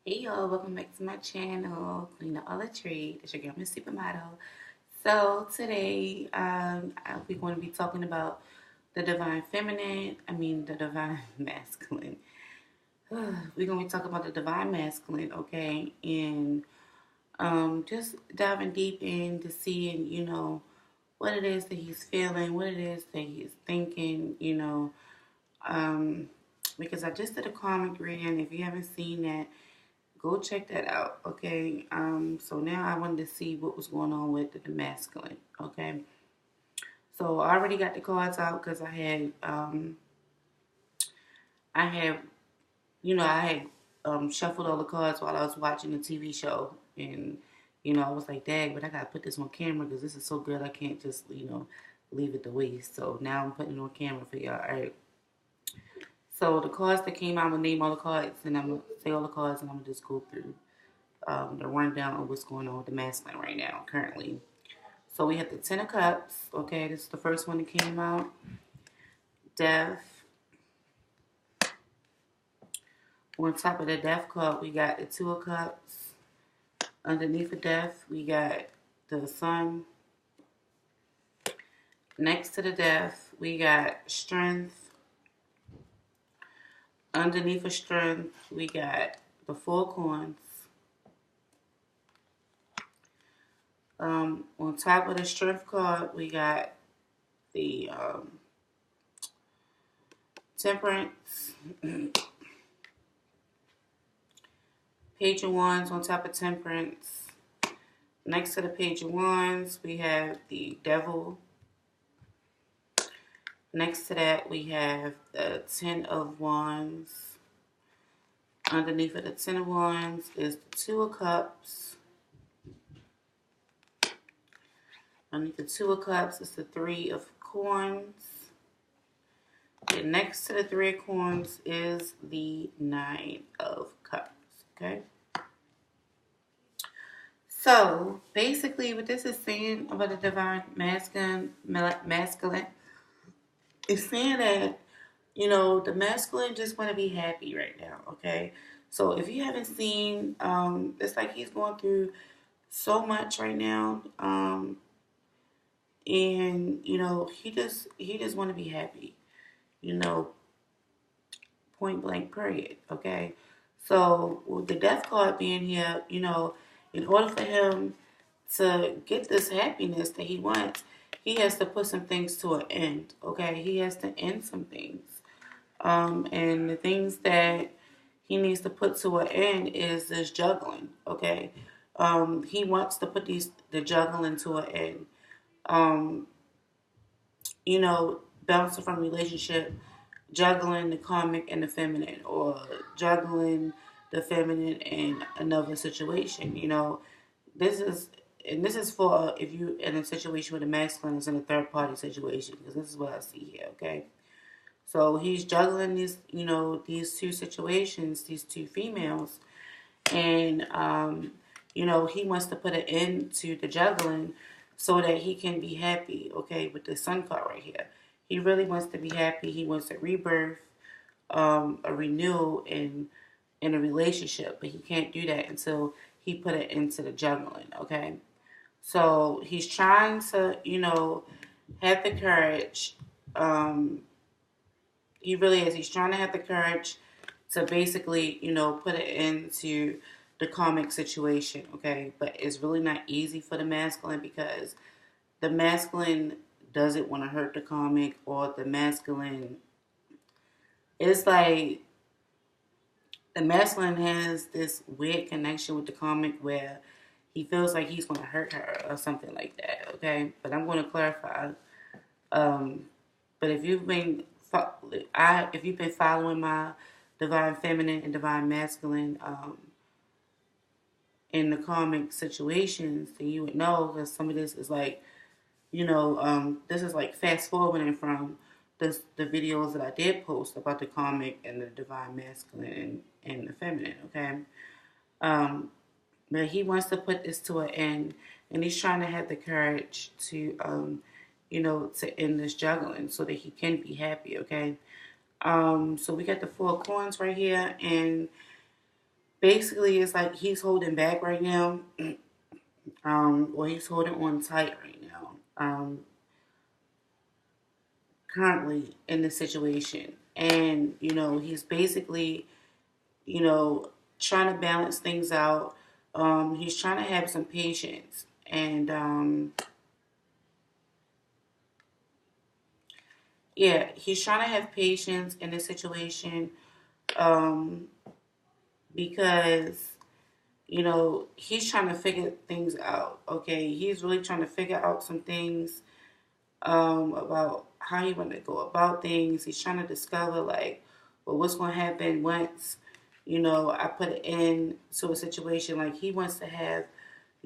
Hey y'all, welcome back to my channel, Queen of All the Trade. It's your girl, Mizzsupermodel. So today, we're going to be talking about the divine feminine, the divine masculine. We're going to be talking about the divine masculine, okay? And just diving deep into seeing, what it is that he's feeling, what it is that he's thinking, because I just did a karmic reading. If you haven't seen that, go check that out, okay? So now I wanted to see what was going on with the masculine, okay? So I already got the cards out because I had, I had shuffled all the cards while I was watching the TV show, and I was like, dang, but I gotta put this on camera because this is so good. I can't just, leave it to waste. So now I'm putting it on camera for y'all. All right. So the cards that came out, I'm gonna name all the cards, and I'm gonna say all the cards, and I'm gonna just go through the rundown of what's going on with the masculine right now, currently. So we have the Ten of Cups. Okay, this is the first one that came out. Death. On top of the Death card, we got the Two of Cups. Underneath the Death, we got the Sun. Next to the Death, we got Strength. Underneath of Strength, we got the Four Coins. On top of the Strength card, we got the Temperance. Page of Wands on top of Temperance. Next to the Page of Wands, we have the Devil. Next to that, we have the Ten of Wands. Underneath of the Ten of Wands is the Two of Cups. Underneath the Two of Cups is the Three of Coins. And next to the Three of Coins is the Nine of Cups. Okay? So, basically, what this is saying about the divine masculine, is saying that, the masculine just want to be happy right now, okay? So, if you haven't seen, it's like he's going through so much right now, and, he just want to be happy, point blank period, okay? So, with the death card being here, in order for him to get this happiness that he wants, he has to put some things to an end, okay? He has to end some things. And the things that he needs to put to an end is this juggling, okay? He wants to put the juggling to an end. Um, bouncing from relationship, juggling the karmic and the feminine, or juggling the feminine in another situation. This is this is for if you in a situation where the masculine is in a third party situation, because this is what I see here. Okay, so he's juggling these two situations, these two females, and he wants to put an end to the juggling so that he can be happy. Okay, with the Sun card right here, he really wants to be happy. He wants a rebirth, a renewal in a relationship, but he can't do that until he put it into the juggling. Okay, so he's trying to have the courage. He really is. He's trying to have the courage to basically, put it into the karmic situation, okay? But it's really not easy for the masculine because the masculine doesn't want to hurt the karmic, or the masculine, it's like the masculine has this weird connection with the karmic where he feels like he's going to hurt her or something like that, okay? But I'm going to clarify. But if you've been following my divine feminine and divine masculine in the karmic situations, then you would know that some of this is like, this is like fast forwarding from the videos that I did post about the karmic and the divine masculine and the feminine, okay? But he wants to put this to an end, and he's trying to have the courage to, to end this juggling so that he can be happy, okay? So we got the Four Coins right here, and basically it's like he's holding back right now, or he's holding on tight right now, currently in the situation. And, he's basically, you know, trying to balance things out. He's trying to have some patience. And, yeah, he's trying to have patience in this situation, um, because, he's trying to figure things out. Okay, he's really trying to figure out some things, about how he want to go about things. He's trying to discover, like, well, what's going to happen once, I put it in to a situation. Like, he wants to have,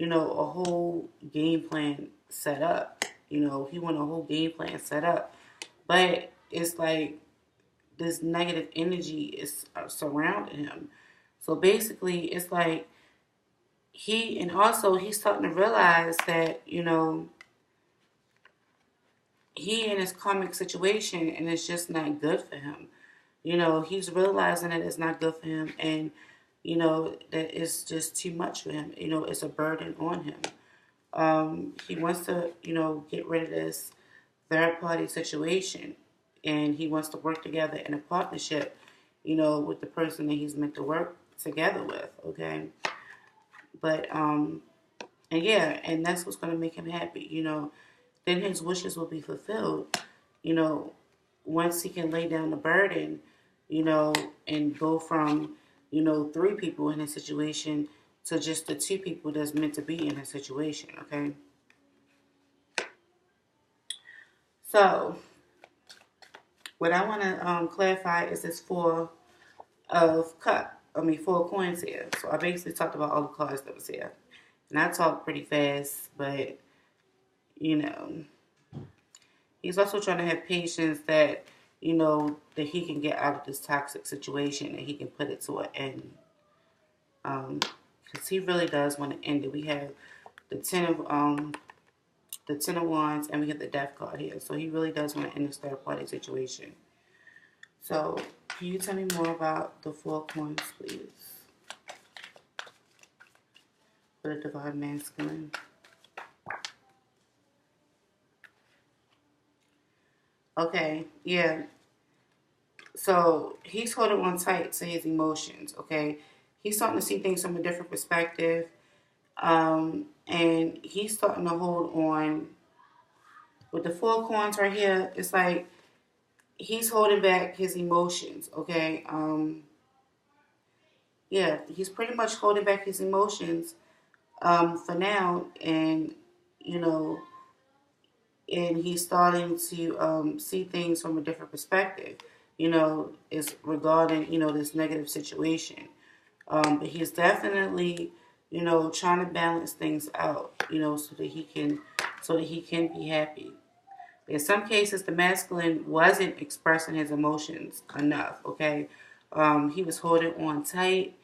a whole game plan set up. He want a whole game plan set up. But it's like this negative energy is surrounding him. So basically, it's like and also he's starting to realize that, he in his karmic situation and it's just not good for him. He's realizing that it's not good for him, and, that it's just too much for him. It's a burden on him. He wants to, get rid of this third party situation, and he wants to work together in a partnership, with the person that he's meant to work together with. Okay. But, and yeah, and that's what's going to make him happy. Then his wishes will be fulfilled, you know, once he can lay down the burden, and go from, three people in a situation to just the two people that's meant to be in a situation, okay? So, what I want to clarify is this four coins here. So, I basically talked about all the cards that was here. And I talked pretty fast, but, you know, he's also trying to have patience that, that he can get out of this toxic situation and he can put it to an end. Because he really does want to end it. We have the Ten of Wands, and we have the Death card here. So he really does want to end this third party situation. So can you tell me more about the Four Coins, please? For the Divine Masculine. Okay, yeah. So he's holding on tight to his emotions, okay? He's starting to see things from a different perspective. And he's starting to hold on with the Four Coins right here. It's like he's holding back his emotions, okay? Yeah, he's pretty much holding back his emotions, for now. And, you know, and he's starting to, see things from a different perspective, is regarding, this negative situation. But he's definitely, trying to balance things out, so that he can be happy. In some cases, the masculine wasn't expressing his emotions enough. Okay, he was holding on tight.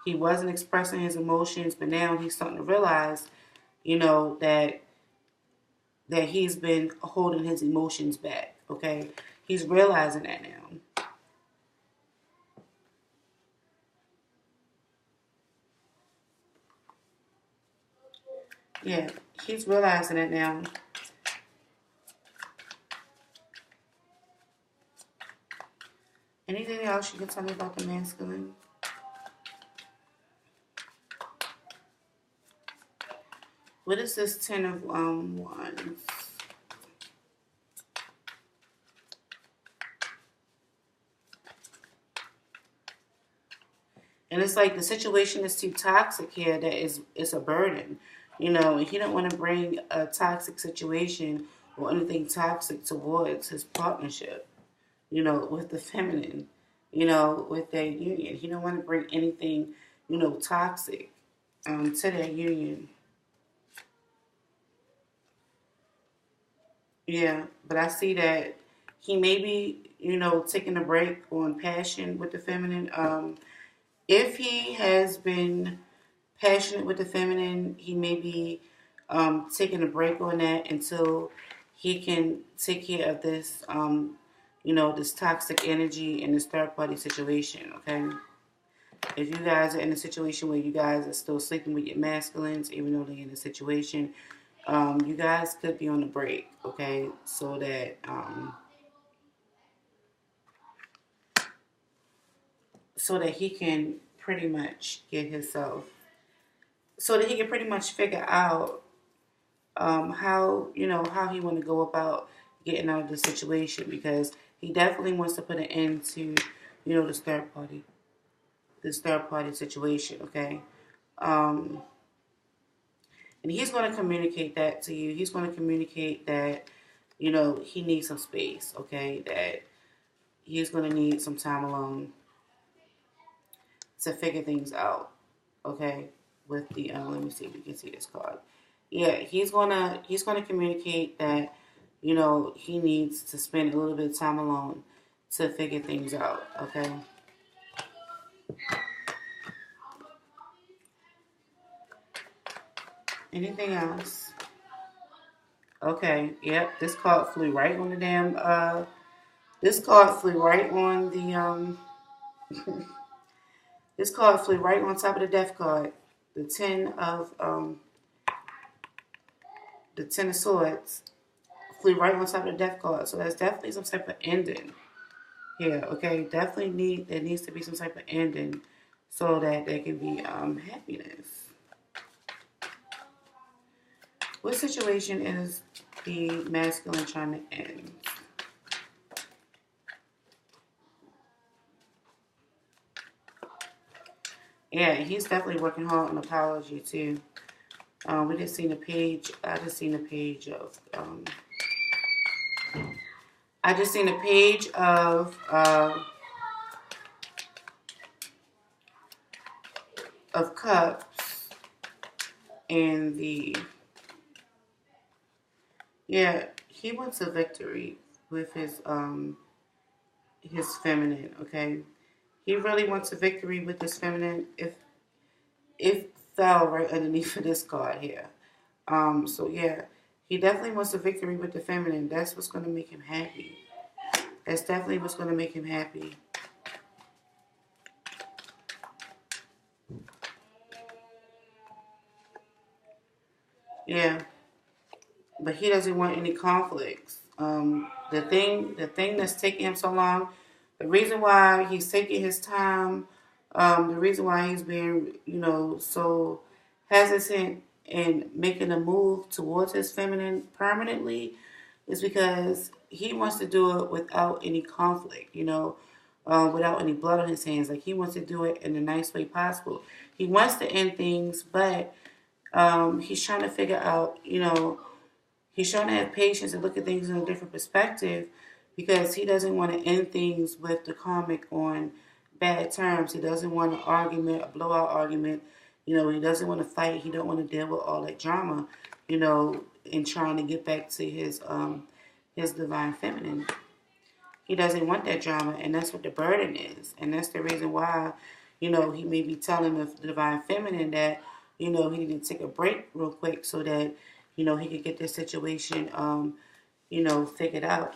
He wasn't expressing his emotions, but now he's starting to realize, that he's been holding his emotions back. Okay, he's realizing that now. Yeah, he's realizing it now. Anything else you can tell me about the masculine? What is this Ten of Wands? And it's like the situation is too toxic here that it's a burden. And he don't want to bring a toxic situation or anything toxic towards his partnership, with the feminine, with their union. He don't want to bring anything, toxic, to their union. Yeah, but I see that he may be, taking a break on passion with the feminine. If he has been passionate with the feminine, he may be, taking a break on that until he can take care of this, this toxic energy in this third party situation. Okay, If you guys are in a situation where you guys are still sleeping with your masculines, even though they're in a situation, you guys could be on a break, okay? So that he can pretty much get himself, so that he can pretty much figure out how how he want to go about getting out of the situation, because he definitely wants to put an end to this third party situation, okay? Um, and he's going to communicate that to you. He's going to communicate that he needs some space, okay? That he's going to need some time alone to figure things out, okay? With the let me see if you can see this card. Yeah, he's gonna communicate that he needs to spend a little bit of time alone to figure things out, okay? Anything else? Okay, yep, this card flew right on the damn this card flew right on the this card flew right on top of the death card. The ten of swords flew right on top of the death card. So that's definitely some type of ending here, okay? There needs to be some type of ending so that there can be happiness. What situation is the masculine trying to end? Yeah, he's definitely working hard on apology too. We just seen a page. I just seen a page of. I just seen a page of cups and the. Yeah, he wants a victory with his feminine. Okay, he really wants a victory with his feminine. If fell right underneath of this card here. So yeah, he definitely wants a victory with the feminine. That's what's going to make him happy. That's definitely what's going to make him happy. Yeah, but he doesn't want any conflicts. The thing that's taking him so long, the reason why he's taking his time, the reason why he's being, so hesitant in making a move towards his feminine permanently is because he wants to do it without any conflict, without any blood on his hands. Like, he wants to do it in the nice way possible. He wants to end things, but he's trying to figure out, he's trying to have patience and look at things in a different perspective, because he doesn't want to end things with the comic on bad terms. He doesn't want an argument, a blowout argument. He doesn't want to fight. He don't want to deal with all that drama, in trying to get back to his divine feminine. He doesn't want that drama, and that's what the burden is. And that's the reason why, he may be telling the divine feminine that, he need to take a break real quick so that, he could get this situation, figured out.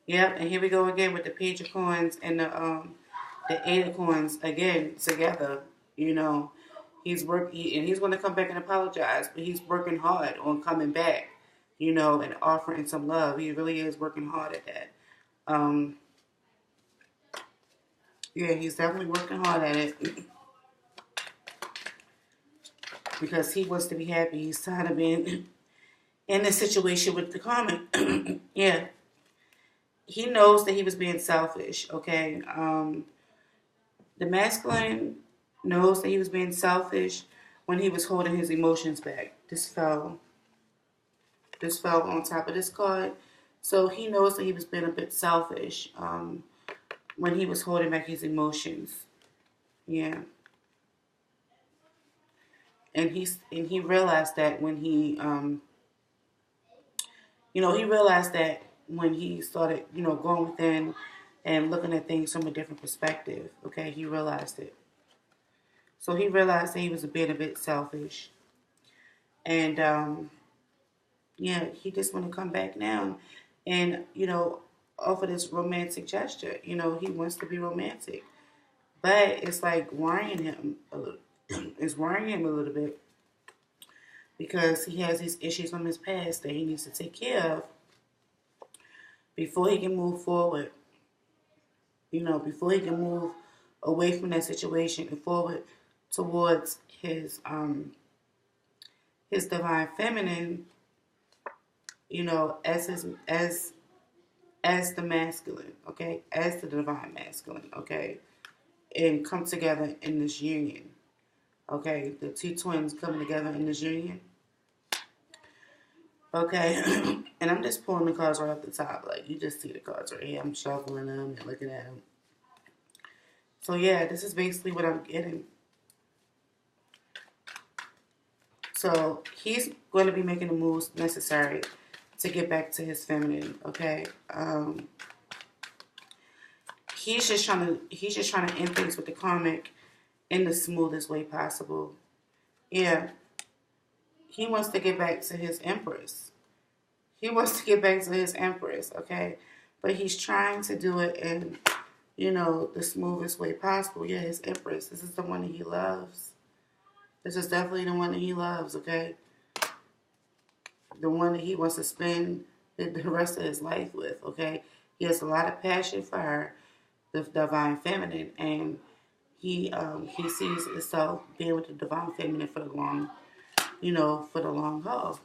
Yep, and here we go again with the Page of Coins and the Eight of Coins again together. And he's going to come back and apologize, but he's working hard on coming back, and offering some love. He really is working hard at that. Yeah, he's definitely working hard at it because he wants to be happy. He's tired of being in this situation with the comment. Yeah, he knows that he was being selfish. Okay, the masculine knows that he was being selfish when he was holding his emotions back. This fell on top of this card. So he knows that he was being a bit selfish when he was holding back his emotions. Yeah. And he realized that when he realized that when he started, going within and looking at things from a different perspective. Okay, he realized it. So he realized that he was being a bit selfish. And yeah, he just want to come back now and, offer this romantic gesture. He wants to be romantic. but it's like worrying him a little. It's worrying him a little bit because he has these issues from his past that he needs to take care of before he can move forward. Before he can move away from that situation and forward towards his divine feminine, as the masculine, okay, as the divine masculine, okay, and come together in this union, okay, the two twins coming together in this union, okay, and I'm just pulling the cards right off the top, like you just see the cards right here. I'm shuffling them and looking at them. So yeah, this is basically what I'm getting. So he's going to be making the moves necessary to get back to his feminine, okay? He's just trying to end things with the karmic in the smoothest way possible. Yeah, he wants to get back to his empress. He wants to get back to his empress, okay? But he's trying to do it in, the smoothest way possible. Yeah, his empress. This is the one that he loves. This is definitely the one that he loves, okay? The one that he wants to spend the rest of his life with, okay? He has a lot of passion for her, the divine feminine, and he sees himself being with the divine feminine for the long haul.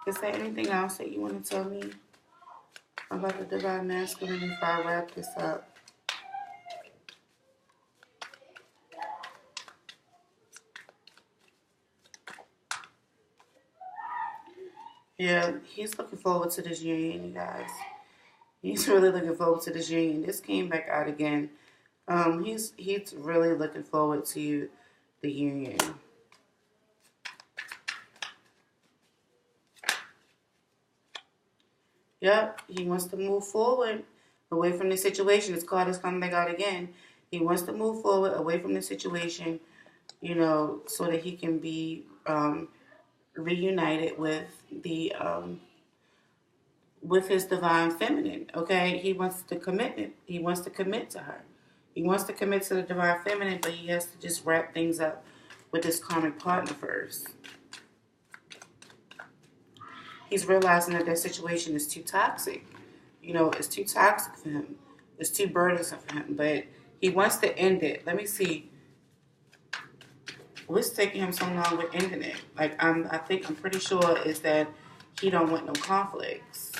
Is there anything else that you want to tell me about the divine masculine before I wrap this up? Yeah, he's looking forward to this union, you guys. He's really looking forward to this union. This came back out again. He's really looking forward to the union. Yep, he wants to move forward away from the situation. This card is coming back out again. He wants to move forward away from the situation, so that he can be reunited with his divine feminine. Okay, he wants the commitment. He wants to commit to her. He wants to commit to the divine feminine, but he has to just wrap things up with his karmic partner first. He's realizing that situation is too toxic. It's too toxic for him. It's too burdensome for him. But he wants to end it. Let me see. What's taking him so long with ending it? Like I'm pretty sure is that he don't want no conflicts.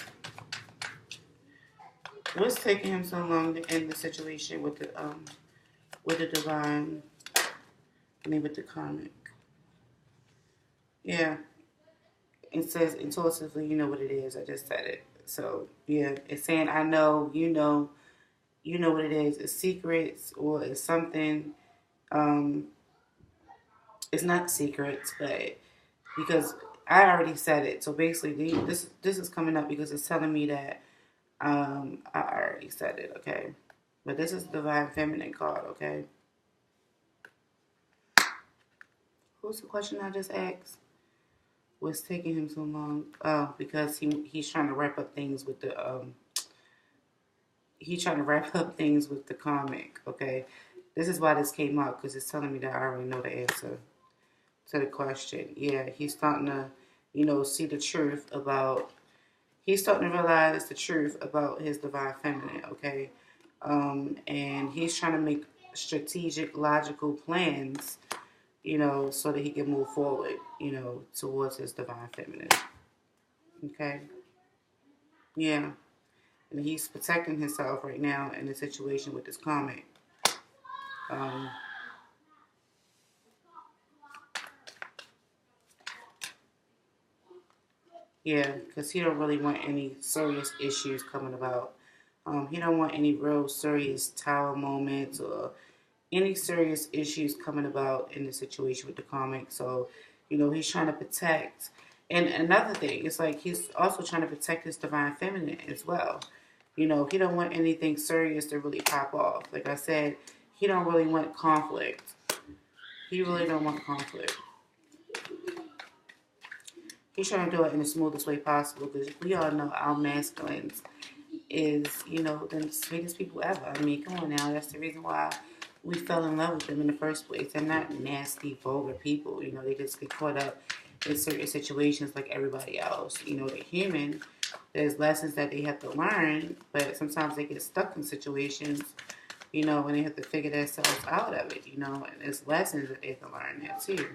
What's taking him so long to end the situation with the divine? With the karmic. Yeah. It says intuitively, you know what it is. I just said it. So yeah, it's saying I know, you know what it is. It's secrets or it's something. It's not secrets, but because I already said it. So basically, this is coming up because it's telling me that I already said it. Okay, but this is divine feminine card. Okay, who's the question I just asked? What's taking him so long? Oh, because he's trying to wrap up things with the karmic. Okay, this is why this came up because it's telling me that I already know the answer to the question. Yeah, he's starting to, see the truth about. He's starting to realize the truth about his divine feminine. Okay, and he's trying to make strategic, logical plans, so that he can move forward, towards his divine feminine. Okay, yeah, and he's protecting himself right now in the situation with this karmic. Um, Yeah, because he don't really want any serious issues coming about. He don't want any real serious tower moments or any serious issues coming about in the situation with the comic. So, he's trying to protect. And another thing, it's like he's also trying to protect his divine feminine as well. You know, he don't want anything serious to really pop off. Like I said, he don't really want conflict. He really don't want conflict. He's trying to do it in the smoothest way possible because we all know our masculines is, you know, the sweetest people ever. I mean, come on now. That's the reason why we fell in love with them in the first place. They're not nasty, vulgar people. You know, they just get caught up in certain situations like everybody else. You know, they're human. There's lessons that they have to learn, but sometimes they get stuck in situations, you know, and they have to figure themselves out of it, you know, and there's lessons that they have to learn there too.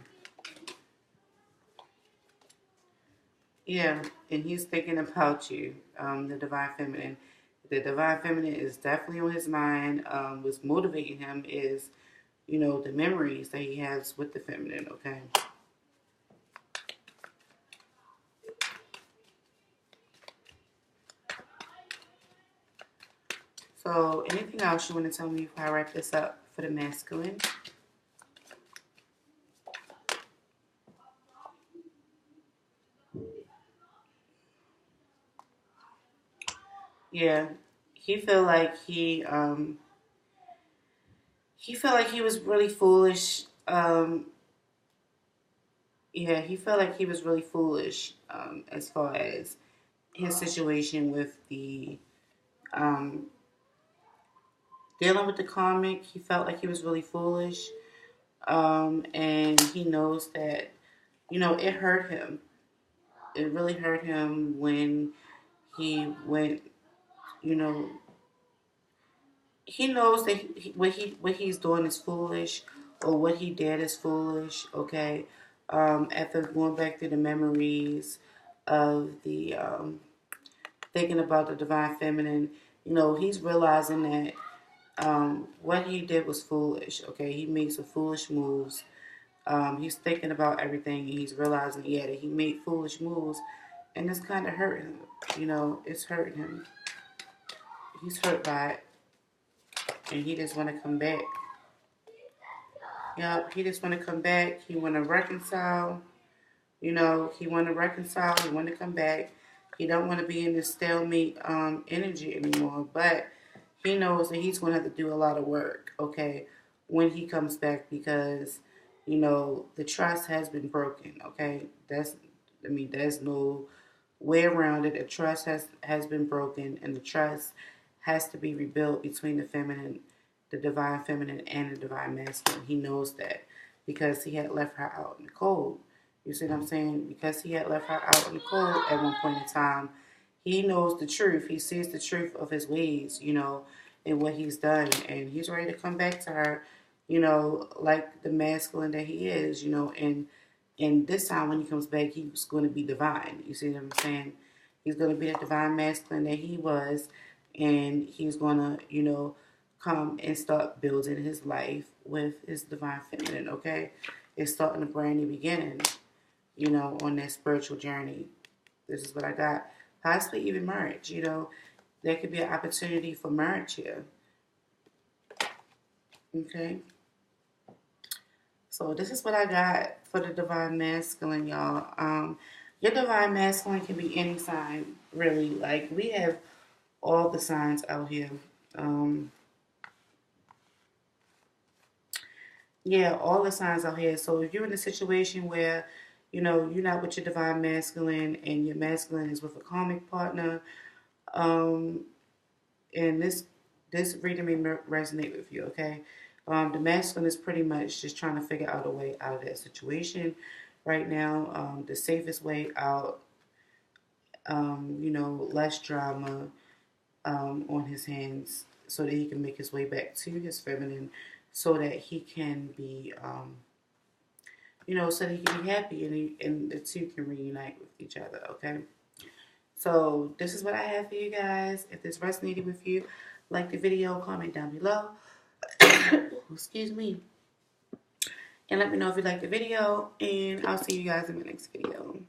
Yeah, and he's thinking about you, the divine feminine. The divine feminine is definitely on his mind. What's motivating him is, you know, the memories that he has with the feminine, okay? So, anything else you want to tell me before I wrap this up for the masculine? Yeah, he feel like he felt like he was really foolish. Yeah, he felt like he was really foolish as far as his situation with the um, dealing with the karmic. He felt like he was really foolish, and he knows that, you know, it hurt him. It really hurt him when he went, you know, he knows that what he's doing is foolish, or what he did is foolish. Okay, after going back through the memories of the thinking about the divine feminine, you know, he's realizing that what he did was foolish. Okay, he made some foolish moves. He's thinking about everything, and he's realizing, yeah, that he made foolish moves, and it's kind of hurting him. You know, it's hurting him. He's hurt by it, and he just want to come back. Yep, he just want to come back. He want to reconcile. You know, he want to reconcile. He want to come back. He don't want to be in this stalemate energy anymore. But he knows that he's going to have to do a lot of work, okay, when he comes back because, you know, the trust has been broken, okay? There's no way around it. The trust has been broken, and the trust has to be rebuilt between the divine feminine, and the divine masculine. He knows that because he had left her out in the cold. You see what I'm saying? Because he had left her out in the cold at one point in time, he knows the truth. He sees the truth of his ways, you know, and what he's done. And he's ready to come back to her, you know, like the masculine that he is, you know. And this time when he comes back, he's going to be divine. You see what I'm saying? He's going to be the divine masculine that he was. And he's going to, you know, come and start building his life with his divine feminine, okay? It's starting a brand new beginning, you know, on that spiritual journey. This is what I got. Possibly even marriage, you know. There could be an opportunity for marriage here. Okay? So this is what I got for the divine masculine, y'all. Your divine masculine can be any sign, really. Like, we have all the signs out here. Um, yeah, all the signs out here. So if you're in a situation where, you know, you're not with your divine masculine and your masculine is with a karmic partner, um, and this reading may resonate with you, okay? The masculine is pretty much just trying to figure out a way out of that situation right now. The safest way out, you know, less drama on his hands so that he can make his way back to his feminine so that he can be, you know, so that he can be happy and the two can reunite with each other, okay? So this is what I have for you guys. If this resonated with you, like the video, comment down below. Excuse me. And let me know if you like the video. And I'll see you guys in my next video.